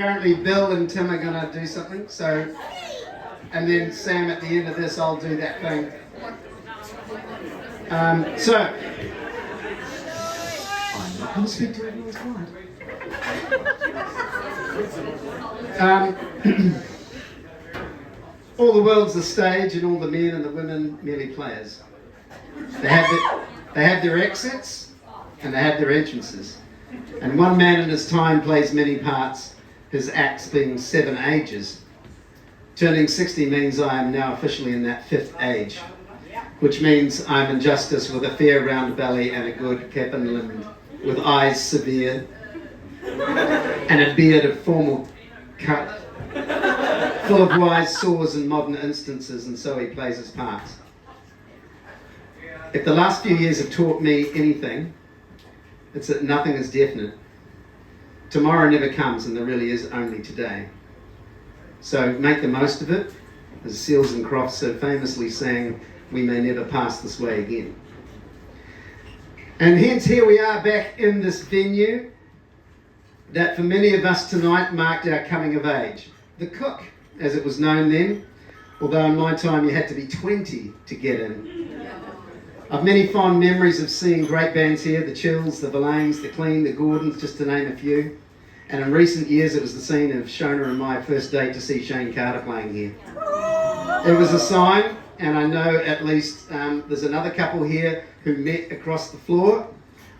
Apparently Bill and Tim are going to do something, so, and then Sam at the end of this, I'll do that thing. I'm not going to speak to everyone's mind. All the world's the stage and all the men and the women merely players. They have their exits and they have their entrances. And one man in his time plays many parts, his acts being 7 ages. Turning 60 means I am now officially in that 5th age, which means I'm in justice with a fair round belly and a good cap and limb, with eyes severe and a beard of formal cut, full of wise saws and modern instances, and so he plays his parts. If the last few years have taught me anything, it's that nothing is definite. Tomorrow never comes, and there really is only today. So make the most of it, as Seals and Crofts so famously sang, we may never pass this way again. And hence here we are back in this venue that for many of us tonight marked our coming of age. The Cook, as it was known then, although in my time you had to be 20 to get in. I've many fond memories of seeing great bands here, the Chills, the Verlaines, the Clean, the Gordons, just to name a few. And in recent years it was the scene of Shona and my first date to see Shane Carter playing here. It was a sign, and I know at least there's another couple here who met across the floor.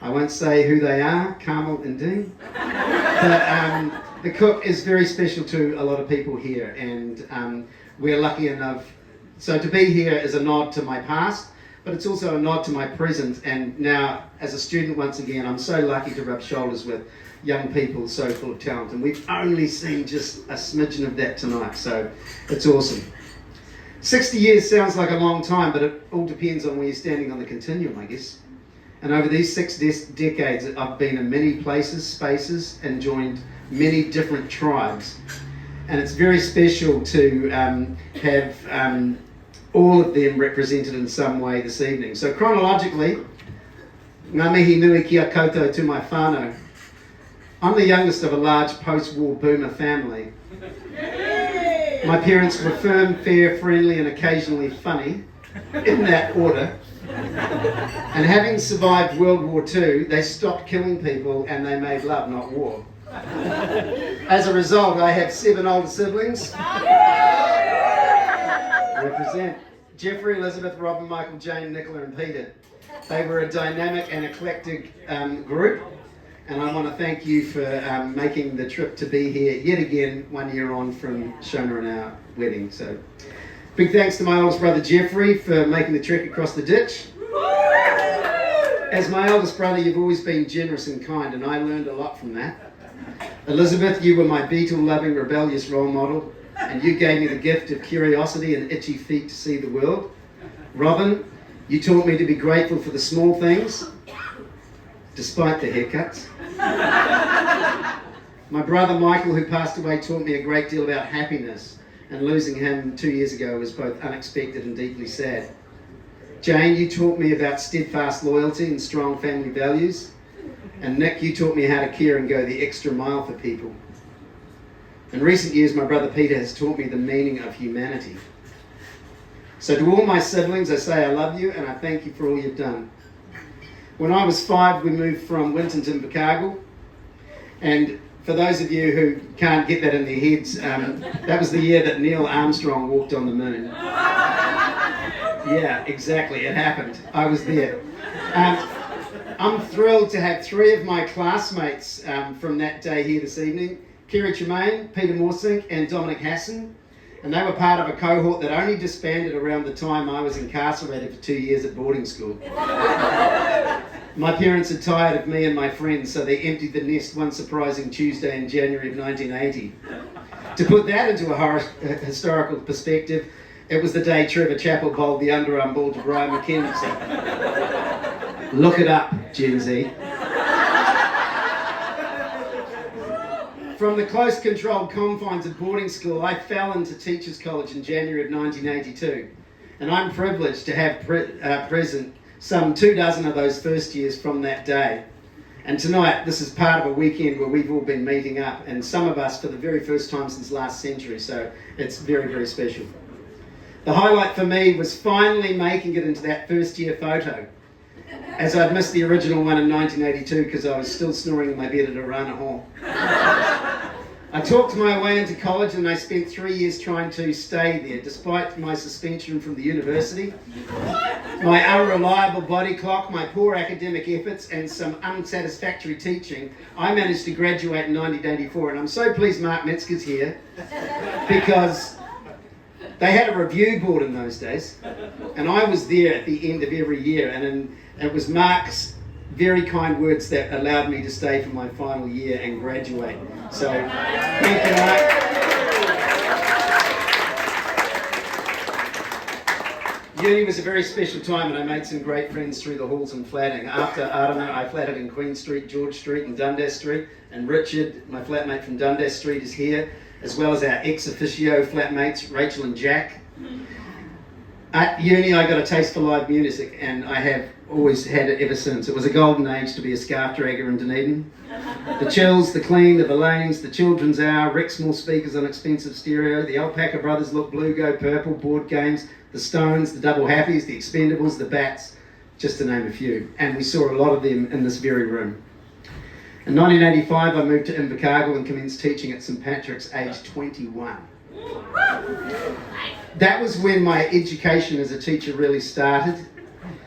I won't say who they are, Carmel and Dean. But the Cook is very special to a lot of people here, and we're lucky enough. So to be here is a nod to my past, but it's also a nod to my present, and now as a student once again I'm so lucky to rub shoulders with young people so full of talent, and we've only seen just a smidgen of that tonight, so it's awesome. 60 years sounds like a long time, but it all depends on where you're standing on the continuum, I guess. And over these 6 decades I've been in many places, spaces, and joined many different tribes, and it's very special to have all of them represented in some way this evening. So chronologically, ngā mihi nui kia koutou to my whānau. I'm the youngest of a large post-war boomer family. My parents were firm, fair, friendly, and occasionally funny, in that order. And having survived World War II, they stopped killing people and they made love, not war. As a result, I have 7 older siblings. Represent Jeffrey, Elizabeth, Robin, Michael, Jane, Nicola and Peter. They were a dynamic and eclectic group, and I want to thank you for making the trip to be here yet again 1 year on from Shona and our wedding. So big thanks to my oldest brother Jeffrey for making the trek across the ditch. As my eldest brother, you've always been generous and kind, and I learned a lot from that. Elizabeth, you were my Beatle-loving, rebellious role model, and you gave me the gift of curiosity and itchy feet to see the world. Robin, you taught me to be grateful for the small things, despite the haircuts. My brother Michael, who passed away, taught me a great deal about happiness, and losing him 2 years ago was both unexpected and deeply sad. Jane, you taught me about steadfast loyalty and strong family values. And Nick, you taught me how to care and go the extra mile for people. In recent years, my brother Peter has taught me the meaning of humanity. So to all my siblings, I say I love you and I thank you for all you've done. When I was 5, we moved from Winton to Invercargill. And for those of you who can't get that in their heads, that was the year that Neil Armstrong walked on the moon. Yeah, exactly, it happened. I was there. I'm thrilled to have 3 of my classmates from that day here this evening. Kerry Tremaine, Peter Morsink and Dominic Hassan. And they were part of a cohort that only disbanded around the time I was incarcerated for 2 years at boarding school. My parents had tired of me and my friends, so they emptied the nest one surprising Tuesday in January of 1980. To put that into a historical perspective, it was the day Trevor Chappell bowled the underarm ball to Brian McKenzie. Look it up, Gen Z. From the close controlled confines of boarding school, I fell into Teachers College in January of 1982. And I'm privileged to have present some 24 of those first years from that day. And tonight, this is part of a weekend where we've all been meeting up, and some of us for the very first time since last century, so it's very, very special. The highlight for me was finally making it into that first year photo, as I'd missed the original one in 1982 because I was still snoring in my bed at Arana Hall. I talked my way into college and I spent 3 years trying to stay there, despite my suspension from the university, my unreliable body clock, my poor academic efforts and some unsatisfactory teaching. I managed to graduate in 1984, and I'm so pleased Mark Metzger's here because they had a review board in those days, and I was there at the end of every year, and it was Mark's very kind words that allowed me to stay for my final year and graduate. So, thank you, Mark. Uni was a very special time, and I made some great friends through the halls and flatting. After Arana, I flatted in Queen Street, George Street and Dundas Street, and Richard, my flatmate from Dundas Street, is here, as well as our ex-officio flatmates, Rachel and Jack. At uni, I got a taste for live music, and I have always had it ever since. It was a golden age to be a scarf dragger in Dunedin. The Chills, the Clean, the Verlaines, the Children's Hour, Rick Small speakers on expensive stereo, the Alpaca Brothers, Look Blue, Go Purple, board games, the Stones, the Double Happies, the Expendables, the Bats, just to name a few. And we saw a lot of them in this very room. In 1985, I moved to Invercargill and commenced teaching at St Patrick's, aged 21. That was when my education as a teacher really started,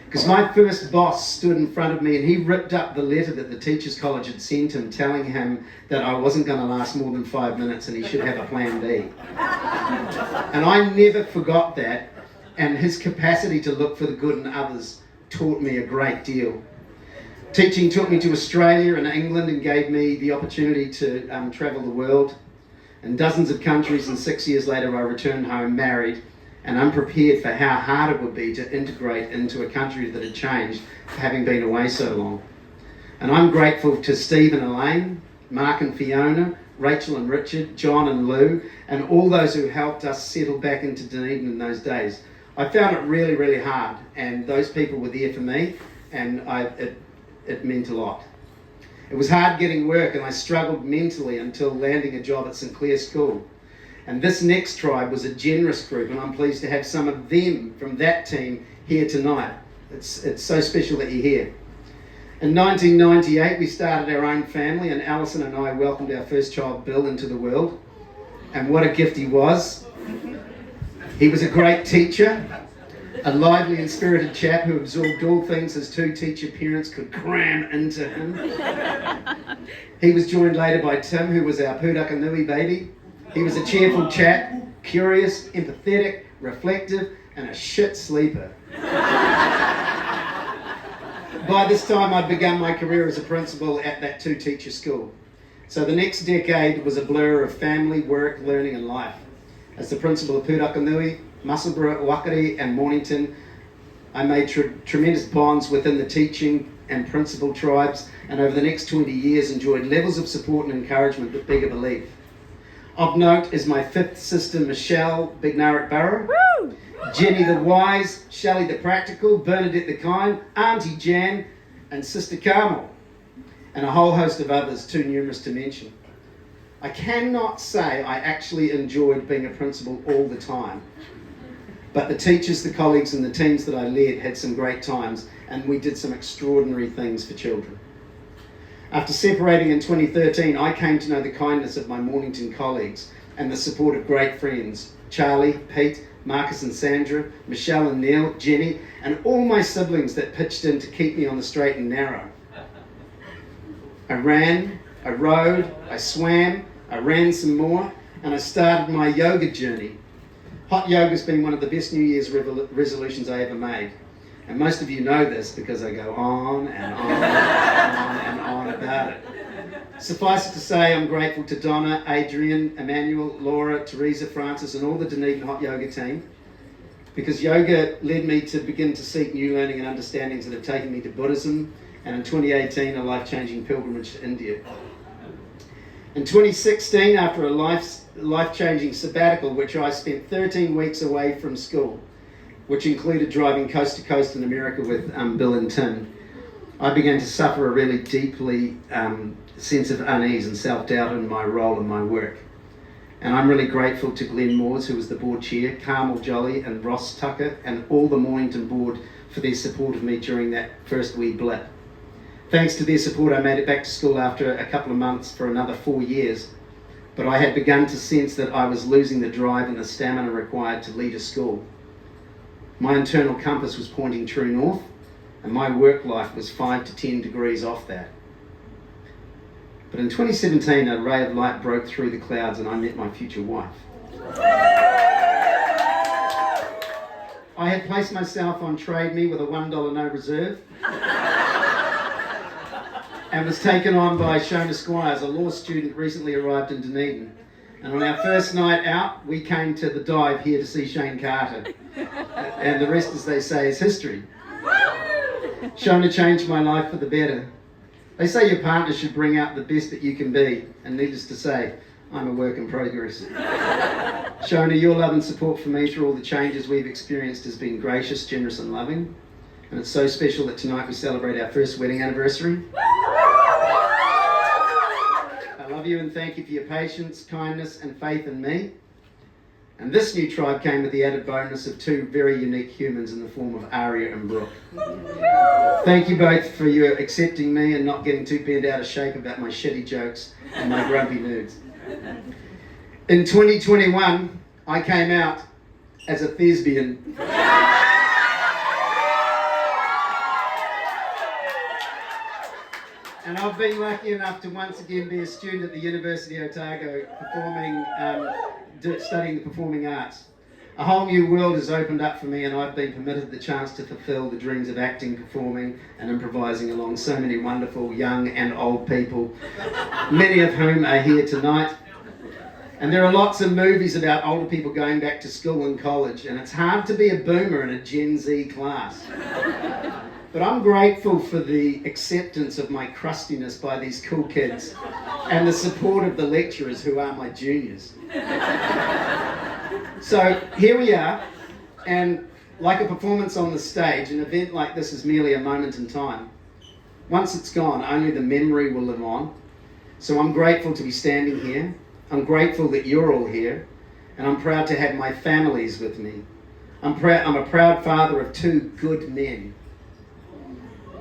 because my first boss stood in front of me and he ripped up the letter that the Teachers College had sent him, telling him that I wasn't going to last more than 5 minutes and he should have a plan B. And I never forgot that, and his capacity to look for the good in others taught me a great deal. Teaching took me to Australia and England and gave me the opportunity to travel the world in dozens of countries, and 6 years later I returned home married and unprepared for how hard it would be to integrate into a country that had changed for having been away so long. And I'm grateful to Steve and Elaine, Mark and Fiona, Rachel and Richard, John and Lou, and all those who helped us settle back into Dunedin in those days. I found it really, really hard, and those people were there for me, and it meant a lot. It was hard getting work, and I struggled mentally until landing a job at St Clair School. And this next tribe was a generous group, and I'm pleased to have some of them from that team here tonight. It's so special that you're here. In 1998, we started our own family, and Alison and I welcomed our first child, Bill, into the world. And what a gift he was. He was a great teacher, a lively and spirited chap who absorbed all things his two teacher parents could cram into him. He was joined later by Tim, who was our Pūrakanui baby. He was a cheerful chap, curious, empathetic, reflective, and a shit sleeper. By this time, I'd begun my career as a principal at that two-teacher school. So the next decade was a blur of family, work, learning, and life. As the principal of Pūrakanui, Musselburgh, Wakari and Mornington, I made tremendous bonds within the teaching and principal tribes, and over the next 20 years enjoyed levels of support and encouragement that beggar belief. Of note is my fifth sister, Michelle Bignarit Burrow, Jenny the Wise, Shelley the Practical, Bernadette the Kind, Auntie Jan, and Sister Carmel, and a whole host of others too numerous to mention. I cannot say I actually enjoyed being a principal all the time, but the teachers, the colleagues and the teams that I led had some great times, and we did some extraordinary things for children. After separating in 2013, I came to know the kindness of my Mornington colleagues and the support of great friends, Charlie, Pete, Marcus and Sandra, Michelle and Neil, Jenny, and all my siblings that pitched in to keep me on the straight and narrow. I ran, I rode, I swam, I ran some more, and I started my yoga journey. Hot yoga's been one of the best New Year's resolutions I ever made. And most of you know this because I go on and on and on about it. Suffice it to say, I'm grateful to Donna, Adrian, Emmanuel, Laura, Teresa, Francis, and all the Dunedin Hot Yoga team, because yoga led me to begin to seek new learning and understandings that have taken me to Buddhism, and in 2018, a life-changing pilgrimage to India. In 2016, after a life-changing sabbatical, which I spent 13 weeks away from school, which included driving coast to coast in America with Bill and Tim, I began to suffer a really deeply sense of unease and self-doubt in my role and my work. And I'm really grateful to Glenn Moores, who was the board chair, Carmel Jolly and Ross Tucker, and all the Mornington board for their support of me during that first wee blip. Thanks to their support, I made it back to school after a couple of months for another 4 years. But I had begun to sense that I was losing the drive and the stamina required to lead a school. My internal compass was pointing true north, and my work life was 5 to 10 degrees off that. But in 2017, a ray of light broke through the clouds and I met my future wife. I had placed myself on Trade Me with a $1 no reserve and was taken on by Shona Squires, a law student recently arrived in Dunedin. And on our first night out, we came to the dive here to see Shane Carter. And the rest, as they say, is history. Shona changed my life for the better. They say your partner should bring out the best that you can be, and needless to say, I'm a work in progress. Shona, your love and support for me through all the changes we've experienced has been gracious, generous and loving. And it's so special that tonight we celebrate our first wedding anniversary. I love you and thank you for your patience, kindness and faith in me. And this new tribe came with the added bonus of two very unique humans in the form of Aria and Brooke. Thank you both for your accepting me and not getting too bent out of shape about my shitty jokes and my grumpy nudes. In 2021, I came out as a thespian. And I've been lucky enough to once again be a student at the University of Otago studying the performing arts. A whole new world has opened up for me and I've been permitted the chance to fulfill the dreams of acting, performing and improvising along so many wonderful young and old people, many of whom are here tonight. And there are lots of movies about older people going back to school and college, and it's hard to be a boomer in a Gen Z class. But I'm grateful for the acceptance of my crustiness by these cool kids and the support of the lecturers who are my juniors. So here we are, and like a performance on the stage, an event like this is merely a moment in time. Once it's gone, only the memory will live on. So I'm grateful to be standing here. I'm grateful that you're all here, and I'm proud to have my families with me. I'm a proud father of two good men,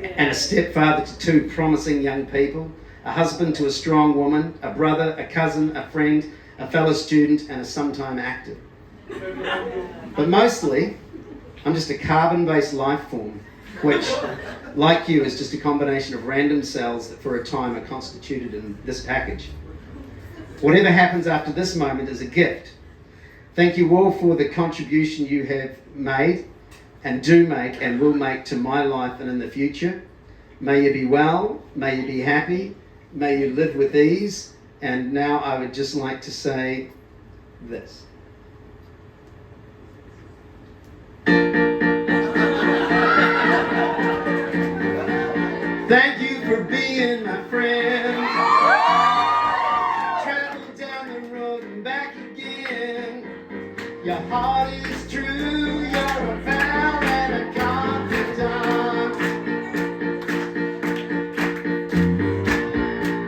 and a stepfather to two promising young people, a husband to a strong woman, a brother, a cousin, a friend, a fellow student, and a sometime actor. But mostly, I'm just a carbon-based life form, which, like you, is just a combination of random cells that for a time are constituted in this package. Whatever happens after this moment is a gift. Thank you all for the contribution you have made and do make and will make to my life and in the future. May you be well, may you be happy, may you live with ease, and now I would just like to say this. Thank you for being my friend. Travel down the road and back again. Your heart is true, you're a pal and a confidant.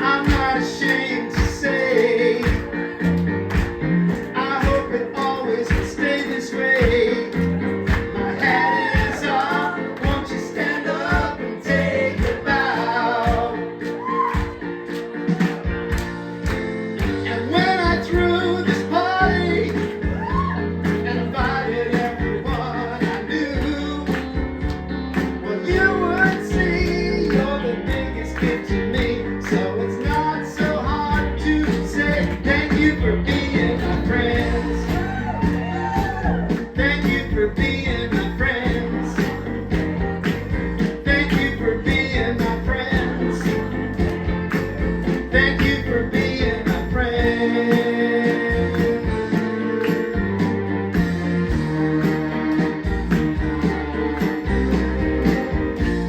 I'm not ashamed to say, I hope it always will stay this way. My hat is off, won't you stand up and take a bow? And when I threw this party and invited everyone I knew, well, you would see you're the biggest gift to me. So it's not so hard to say thank you for being my friends. Thank you for being my friends. Thank you for being my friends. Thank you for being my friends.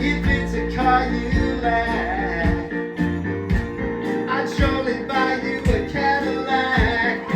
If it's a car you like, I'd surely buy you a Cadillac.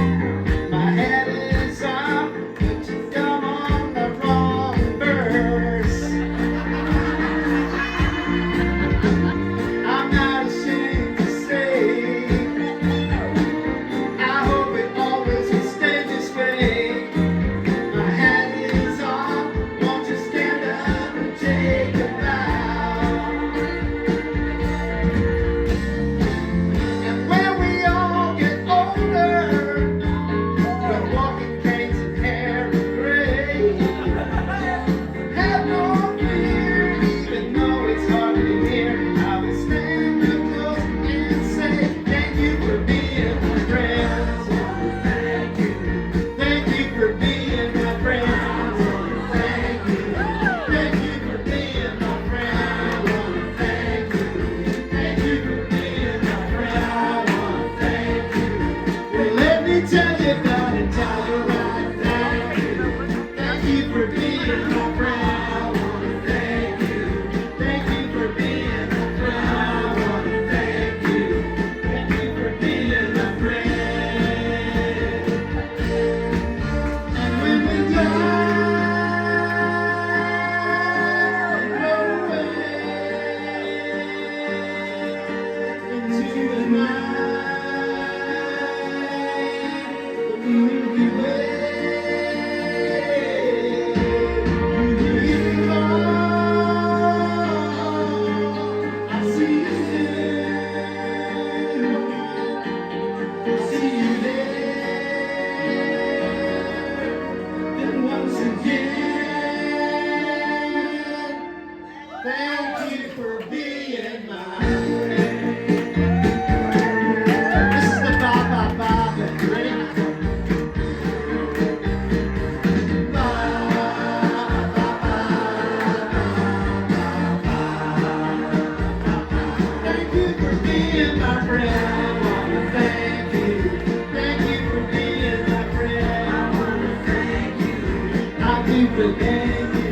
but